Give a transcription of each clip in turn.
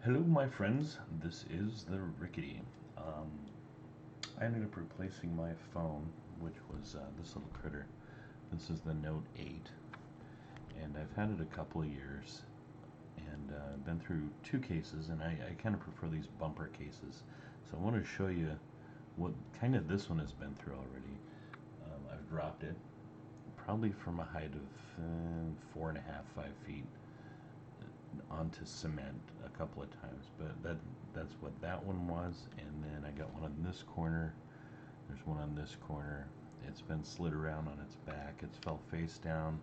Hello, my friends. This is the Rickety. Um, I ended up replacing my phone, which was this little critter. This is the Note 8, and I've had it a couple of years, and I've been through two cases, and I kind of prefer these bumper cases. So I want to show you what kind of this one has been through already. I've dropped it, probably from a height of 4.5, 5 feet onto cement a couple of times, but that's what that one was. And then I got one on this corner. There's one on this corner. It's been slid around on its back. It's fell face down.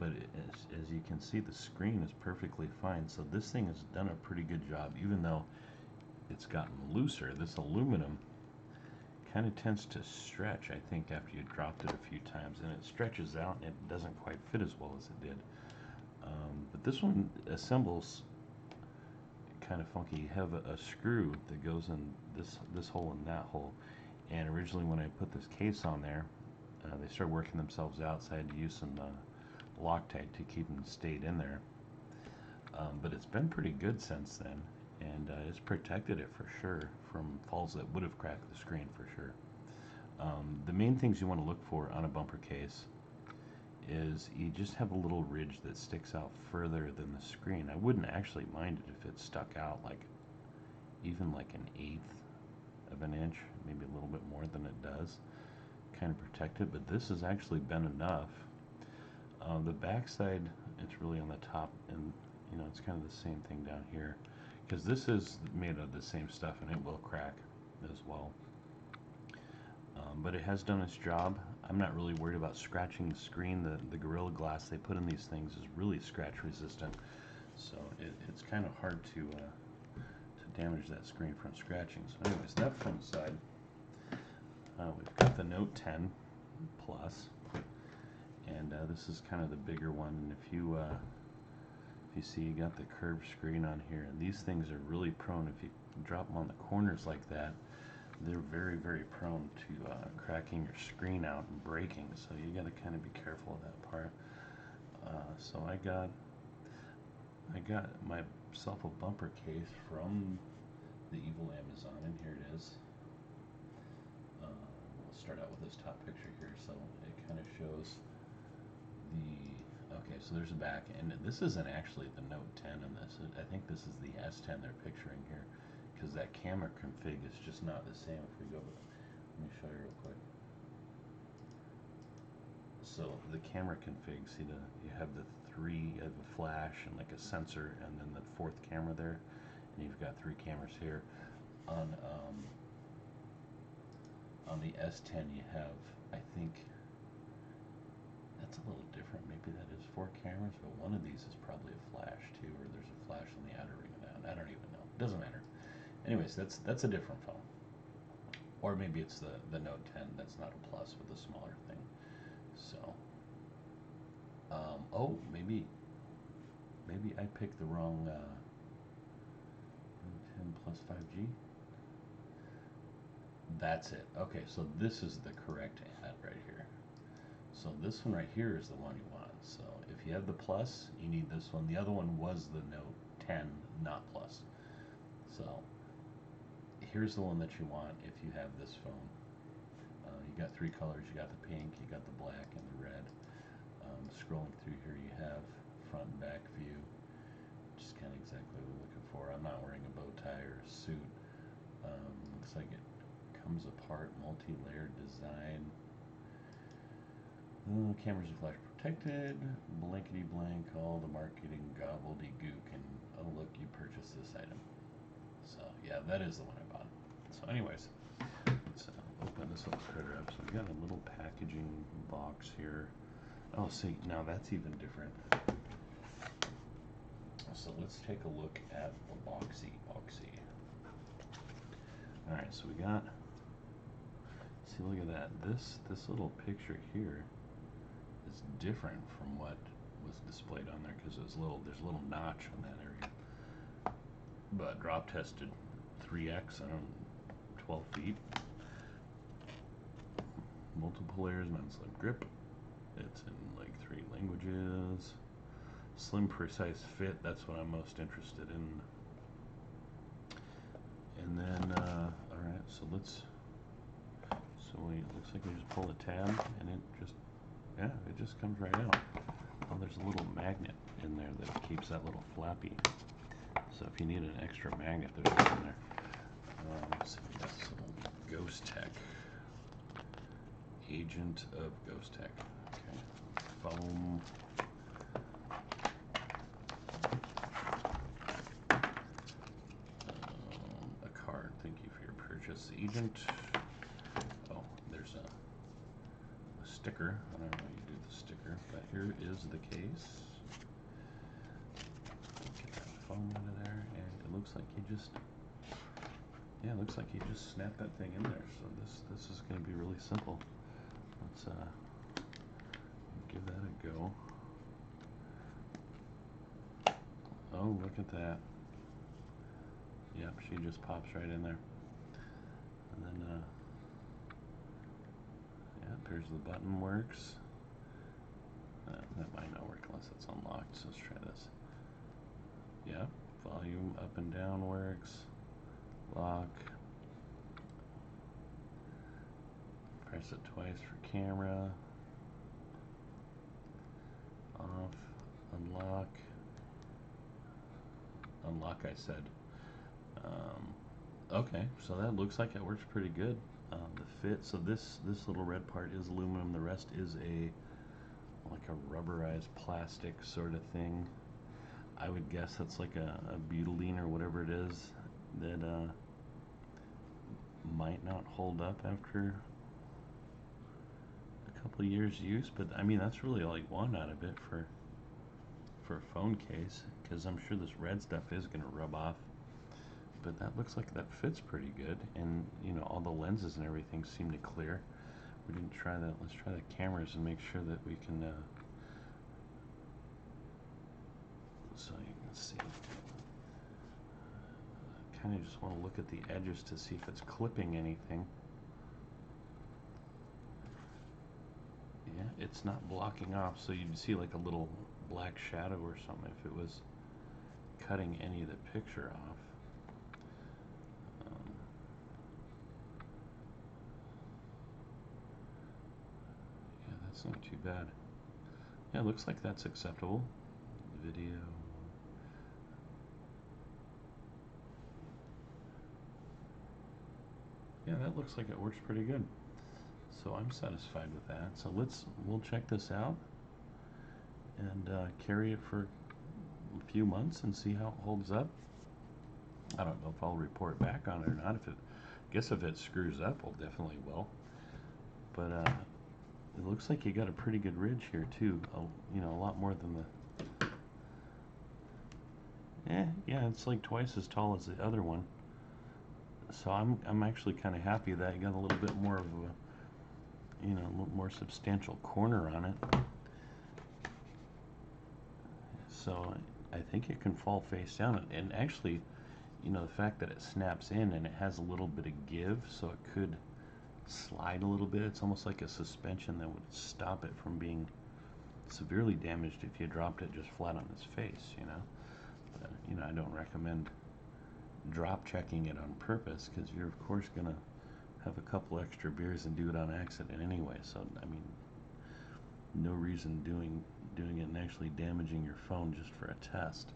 But as you can see, the screen is perfectly fine. So this thing has done a pretty good job, even though it's gotten looser. This aluminum kind of tends to stretch, I think, after you dropped it a few times, and it stretches out and it doesn't quite fit as well as it did. But this one assembles kind of funky. You have a screw that goes in this hole and that hole. And originally, when I put this case on there, they started working themselves out, so I had to use some Loctite to keep them stayed in there. But it's been pretty good since then, and it's protected it for sure from falls that would have cracked the screen for sure. The main things you want to look for on a bumper case is you just have a little ridge that sticks out further than the screen. I wouldn't actually mind it if it stuck out like even like an eighth of an inch, maybe a little bit more than it does, kind of protect it, but this has actually been enough. The backside, it's really on the top, and you know, it's kind of the same thing down here, because this is made of the same stuff and it will crack as well. But it has done its job. I'm not really worried about scratching the screen. The Gorilla Glass they put in these things is really scratch resistant, so it's kind of hard to damage that screen from scratching. So anyways, that front side, we've got the Note 10 Plus, and this is kind of the bigger one. And if you see, you got the curved screen on here, and these things are really prone, if you drop them on the corners like that, they're very, very prone to cracking your screen out and breaking. So you got to kind of be careful of that part. So I got myself a bumper case from the evil Amazon, and here it is. We'll start out with this top picture here. So it kind of shows okay, so there's a back, and this isn't actually the Note 10 in this. I think this is the S10 they're picturing here, because that camera config is just not the same. If we go, let me show you real quick. So the camera config, see, you have the three, you have a flash and like a sensor, and then the fourth camera there, and you've got three cameras here. On the S10 you have, I think, that's a little different. Maybe that is four cameras, but one of these is probably a flash too, or there's a flash on the outer ring of that. I don't even know. It doesn't matter. Anyways, that's a different phone. Or maybe it's the Note 10. That's not a Plus with a smaller thing. So, oh, maybe I picked the wrong Note 10 Plus 5G. That's it. Okay, so this is the correct ad right here. So this one right here is the one you want. So if you have the Plus, you need this one. The other one was the Note 10, not Plus. So here's the one that you want if you have this phone. You got three colors. You got the pink, you got the black, and the red. Scrolling through here, you have front and back view, which is kind of exactly what we're looking for. I'm not wearing a bow tie or a suit. Looks like it comes apart, multi-layered design. Cameras are flash protected, blankety blank, all the marketing gobbledygook, and oh look, you purchased this item. So yeah, that is the one I bought. So anyways, let's open this little critter up. So we got a little packaging box here. Oh, see, now that's even different. So let's take a look at the boxy. All right, so we got. See, look at that. This little picture here is different from what was displayed on there, because there's a little notch on that area. But drop tested 3x on 12 feet. Multiple layers, non-slip grip. It's in like 3 languages. slim, precise fit. That's what I'm most interested in. And then, all right, so it looks like we just pull a tab and it just comes right out. Oh, there's a little magnet in there that keeps that little flappy. So if you need an extra magnet, there's one in there. So we got this little Ghostek. Agent of Ghostek. Okay. Foam. A card. Thank you for your purchase, agent. Oh, there's a sticker. I don't know how you do the sticker, but here is the case. Get that foam out of there, and it looks like you just snap that thing in there. So this is going to be really simple. Let's give that a go. Oh, look at that. Yep, she just pops right in there. And then, yeah, there's the button works. That might not work unless it's unlocked, so let's try this. Yep, volume up and down works. Lock. Press it twice for camera. Off. Unlock. Unlock, I said. Okay, so that looks like it works pretty good. The fit, so this little red part is aluminum. The rest is like a rubberized plastic sort of thing. I would guess that's like a butylene or whatever it is that might not hold up after a couple of years use. But I mean, that's really all you want out of it for a phone case, because I'm sure this red stuff is going to rub off. But that looks like that fits pretty good, and you know, all the lenses and everything seem to clear. We didn't try that. Let's try the cameras and make sure that we can so you can see. I kind of just want to look at the edges to see if it's clipping anything. Yeah, it's not blocking off, so you'd see like a little black shadow or something if it was cutting any of the picture off. Yeah, that's not too bad. Yeah, it looks like that's acceptable. Video. Yeah, that looks like it works pretty good. So I'm satisfied with that. So we'll check this out and carry it for a few months and see how it holds up. I don't know if I'll report back on it or not. I guess if it screws up, we'll definitely will. But it looks like you got a pretty good ridge here too. You know, a lot more than the. Yeah, it's like twice as tall as the other one. So I'm actually kind of happy that you got a little bit more of a, you know, a little more substantial corner on it. So I think it can fall face down, and actually, you know, the fact that it snaps in and it has a little bit of give, so it could slide a little bit. It's almost like a suspension that would stop it from being severely damaged if you dropped it just flat on its face, you know. But, you know, I don't recommend drop checking it on purpose, because you're of course gonna have a couple extra beers and do it on accident anyway. So I mean, no reason doing it and actually damaging your phone just for a test.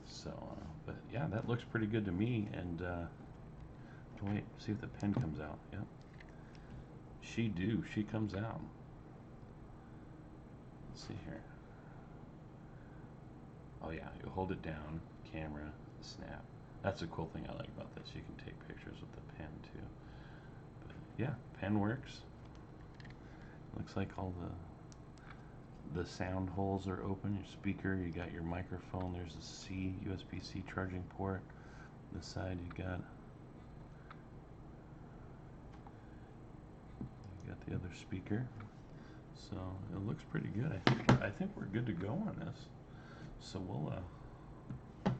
So, but yeah, that looks pretty good to me. And wait, see if the pen comes out. Yep, she comes out. Let's see here. Oh yeah, you hold it down, camera, snap. That's a cool thing I like about this. You can take pictures with the pen too. But yeah, pen works. Looks like all the sound holes are open. Your speaker, you got your microphone. There's a USB-C charging port. This side you got the other speaker. So it looks pretty good. I think we're good to go on this. So we'll look at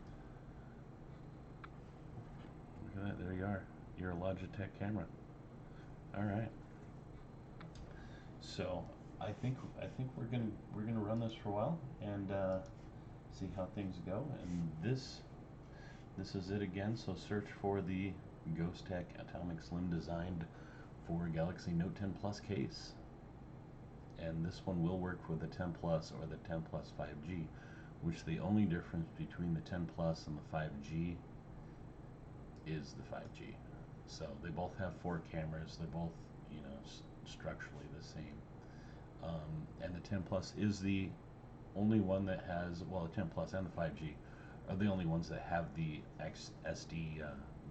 that. There you are. Your Logitech camera. All right. So I think we're gonna run this for a while, and see how things go. And this is it again. So search for the Ghostek Atomic Slim designed for Galaxy Note 10 Plus case. And this one will work with the 10 Plus or the 10 Plus 5G, which the only difference between the 10 Plus and the 5G is the 5G. So they both have 4 cameras. They're both, structurally the same. And the 10 Plus is the only one that has, well, the 10 Plus and the 5G are the only ones that have the SD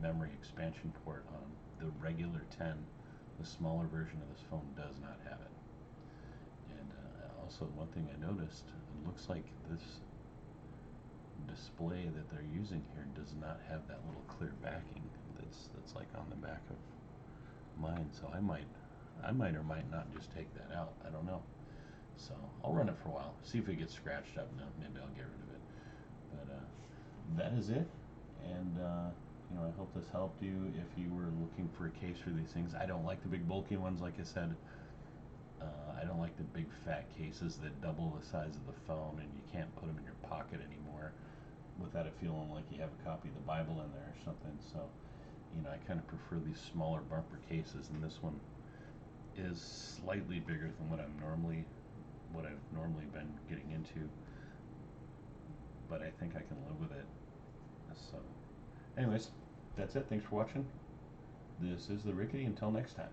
memory expansion port on. The regular 10, the smaller version of this phone, does not have it. And also, one thing I noticed, it looks like this display that they're using here does not have that little clear backing that's like on the back of mine. So I might or might not just take that out. I don't know. So I'll run it for a while, see if it gets scratched up. Now maybe I'll get rid of it. But that is it. And I hope this helped you if you were looking for a case for these things. I don't like the big bulky ones, like I said. I don't like the big fat cases that double the size of the phone and you can't put them in your pocket anymore without it feeling like you have a copy of the Bible in there or something. So, I kind of prefer these smaller bumper cases, and this one is slightly bigger than what I've normally been getting into, but I think I can live with it. So, anyways, that's it. Thanks for watching. This is the Rickety. Until next time.